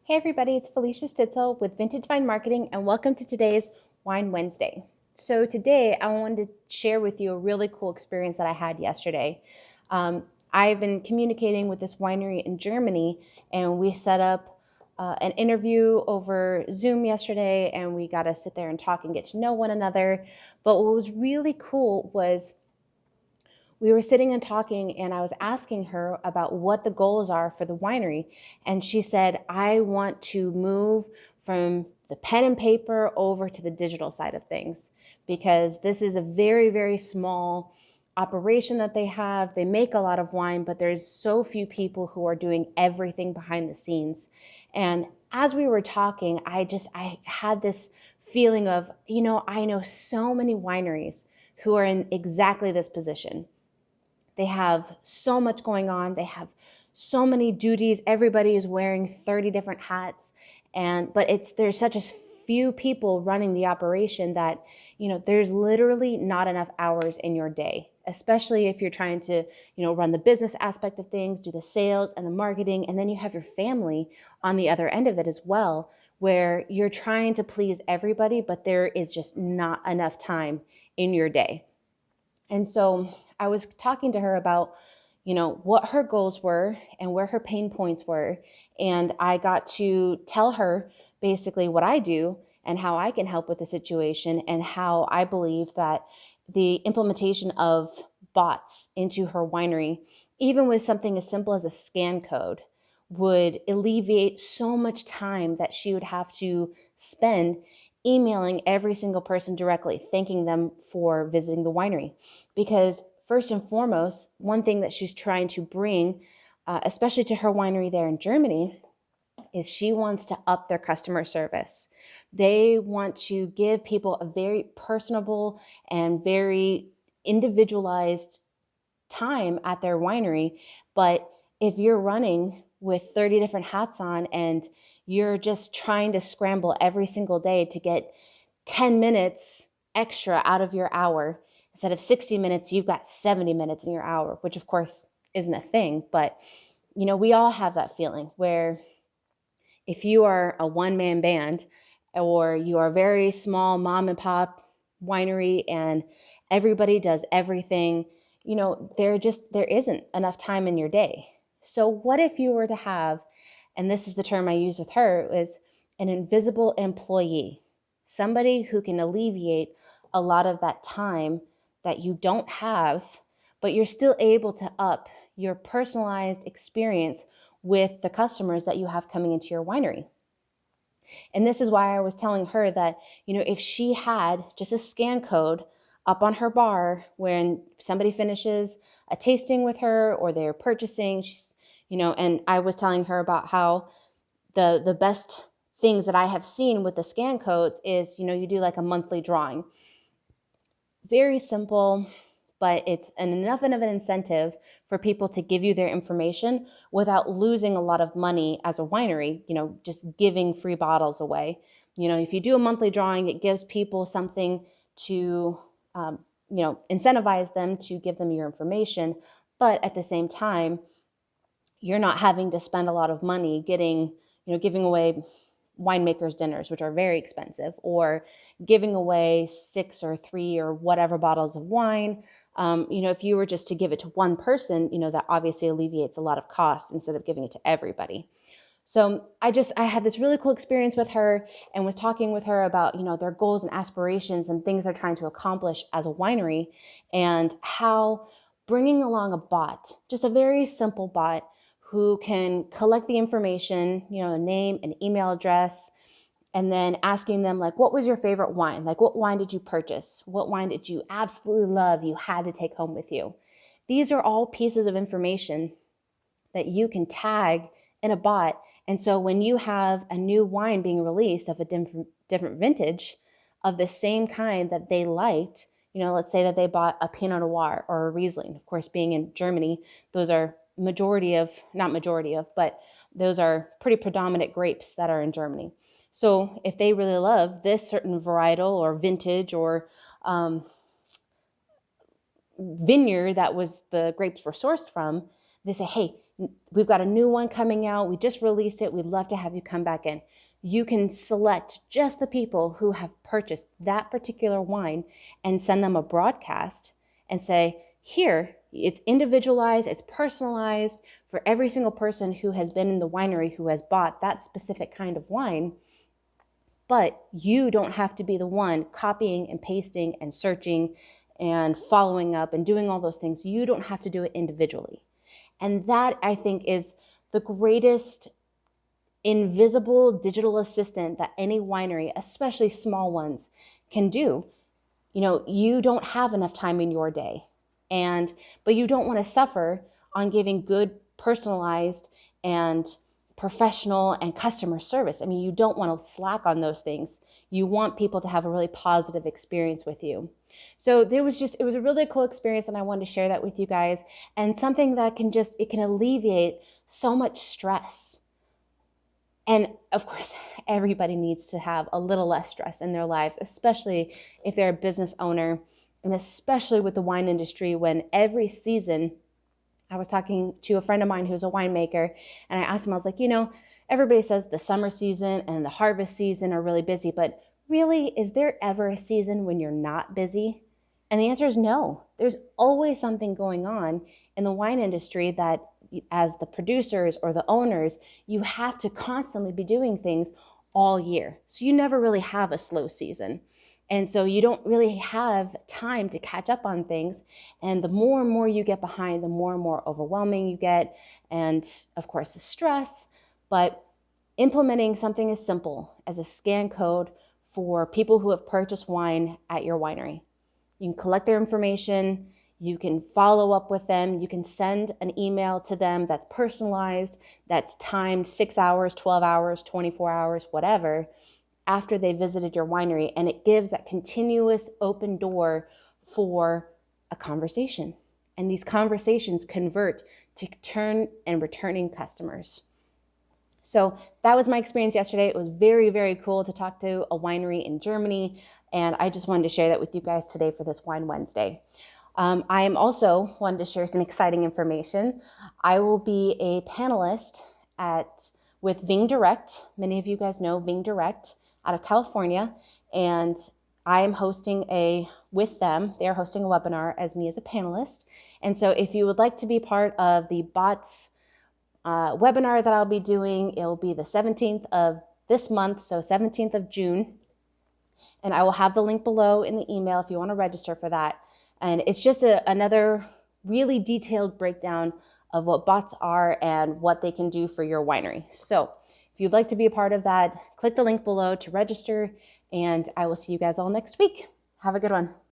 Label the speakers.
Speaker 1: Hey everybody, it's Felicia Stitzel with Vintage Wine Marketing and welcome to today's Wine Wednesday. So today I wanted to share with you a really cool experience that I had yesterday. I've been communicating with this winery in Germany and we set up an interview over Zoom yesterday and we got to sit there and talk and get to know one another. But what was really cool was we were sitting and talking and I was asking her about what the goals are for the winery. And she said, I want to move from the pen and paper over to the digital side of things because this is a very, very small operation that they have. They make a lot of wine, but there's so few people who are doing everything behind the scenes. And as we were talking, I had this feeling of, I know so many wineries who are in exactly this position. They have so much going on. They have so many duties. Everybody is wearing 30 different hats. But there's such a few people running the operation that, there's literally not enough hours in your day, especially if you're trying to, run the business aspect of things, do the sales and the marketing, and then you have your family on the other end of it as well, where you're trying to please everybody, but there is just not enough time in your day. And so I was talking to her about, what her goals were and where her pain points were. And I got to tell her basically what I do and how I can help with the situation and how I believe that the implementation of bots into her winery, even with something as simple as a scan code, would alleviate so much time that she would have to spend emailing every single person directly, thanking them for visiting the winery. Because first and foremost, one thing that she's trying to bring, especially to her winery there in Germany, is she wants to up their customer service. They want to give people a very personable and very individualized time at their winery. But if you're running with 30 different hats on and you're just trying to scramble every single day to get 10 minutes extra out of your hour, instead of 60 minutes, you've got 70 minutes in your hour, which of course isn't a thing. But, we all have that feeling where if you are a one-man band or you are a very small mom and pop winery and everybody does everything, there isn't enough time in your day. So what if you were to have, and this is the term I use with her, is an invisible employee, somebody who can alleviate a lot of that time that you don't have, but you're still able to up your personalized experience with the customers that you have coming into your winery. And this is why I was telling her that, if she had just a scan code up on her bar when somebody finishes a tasting with her or they're purchasing, and I was telling her about how the best things that I have seen with the scan codes is, you do like a monthly drawing. Very simple, but it's enough of an incentive for people to give you their information without losing a lot of money as a winery, just giving free bottles away. If you do a monthly drawing, it gives people something to, incentivize them to give them your information. But at the same time, you're not having to spend a lot of money giving away winemakers dinners, which are very expensive, or giving away 6 or 3 or whatever bottles of wine. If you were just to give it to one person, that obviously alleviates a lot of cost instead of giving it to everybody. So I had this really cool experience with her and was talking with her about, their goals and aspirations and things they're trying to accomplish as a winery, and how bringing along a bot, just a very simple bot, who can collect the information, a name, an email address, and then asking them, like, what was your favorite wine? Like, what wine did you purchase? What wine did you absolutely love you had to take home with you? These are all pieces of information that you can tag in a bot. And so when you have a new wine being released of a different vintage of the same kind that they liked, let's say that they bought a Pinot Noir or a Riesling. Of course, being in Germany, those are but those are pretty predominant grapes that are in Germany. So if they really love this certain varietal or vintage or vineyard that was the grapes were sourced from, they say, hey, we've got a new one coming out. We just released it. We'd love to have you come back in. You can select just the people who have purchased that particular wine and send them a broadcast and say, here, it's individualized, it's personalized for every single person who has been in the winery who has bought that specific kind of wine. But you don't have to be the one copying and pasting and searching and following up and doing all those things. You don't have to do it individually. And that, I think, is the greatest invisible digital assistant that any winery, especially small ones, can do. You know, you don't have enough time in your day, but you don't want to suffer on giving good, personalized, and professional and customer service. I mean, you don't want to slack on those things. You want people to have a really positive experience with you. So it was a really cool experience, and I wanted to share that with you guys, and something that it can alleviate so much stress. And of course, everybody needs to have a little less stress in their lives, especially if they're a business owner, and especially with the wine industry, when every season, I was talking to a friend of mine who's a winemaker, and I asked him, I was like, everybody says the summer season and the harvest season are really busy, but really, is there ever a season when you're not busy? And the answer is no. There's always something going on in the wine industry that, as the producers or the owners, you have to constantly be doing things all year. So you never really have a slow season. And so you don't really have time to catch up on things. And the more and more you get behind, the more and more overwhelming you get. And of course, the stress. But implementing something as simple as a scan code for people who have purchased wine at your winery. You can collect their information. You can follow up with them. You can send an email to them that's personalized, that's timed 6 hours, 12 hours, 24 hours, whatever, after they visited your winery. And it gives that continuous open door for a conversation. And these conversations convert to turn and returning customers. So that was my experience yesterday. It was very, very cool to talk to a winery in Germany. And I just wanted to share that with you guys today for this Wine Wednesday. I am also wanted to share some exciting information. I will be a panelist with VingDirect. Many of you guys know VingDirect out of California, and I am hosting with them. They are hosting a webinar as me as a panelist. And so if you would like to be part of the bots webinar that I'll be doing, it'll be the 17th of this month, so 17th of June. And I will have the link below in the email if you want to register for that. And it's just another really detailed breakdown of what bots are and what they can do for your winery. So if you'd like to be a part of that, click the link below to register, and I will see you guys all next week. Have a good one.